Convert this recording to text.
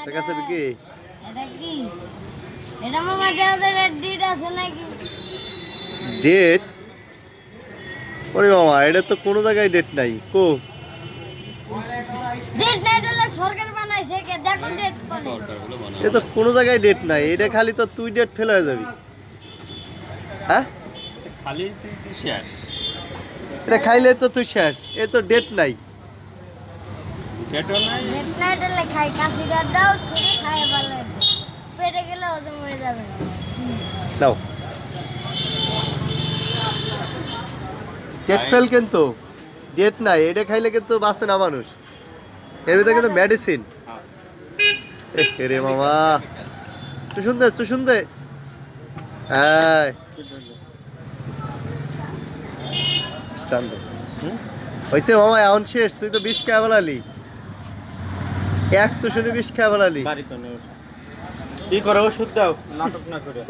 দেখা যাবে কি এটা কি এটা মামা দেওদের ডেট আছে নাকি ডেট? ওরে মামা, এটা তো কোনো জায়গায় ডেট নাই। কো ডেট নাই দিলে সরকার বানাইছে কে দেখো ডেট কোনে এটা তো কোনো জায়গায় ডেট নাই, এটা খালি তো তুই ডেট ফেল হয়ে যাবি। হ্যাঁ, খালি তুই শেষ। এটা খাইলে তো তুই শেষ, এ তো ডেট নাই। পেটও নাই। ডেট নাই দিলে খাই কাশি গাছ দাও ছেড়ে খাই ভালো পেটে গেলে হজম হয়ে যাবে নাও, ডেট ফেল কিন্তু ডেট নাই, এটা খাইলে কিন্তু বাঁচে না মানুষ। এর ভিতরে কিন্তু মেডিসিন। রে মামা, তুই শুনতে হ্যাঁ স্ট্যান্ড হয়েছে মামা, এখন শেষ। তুই তো বিষ খেয়ে বলালি, 100 বিষ খেয়ে বলালি। বাড়ি তো নেই। কি করে ওষুধ দাও নাটক না করে।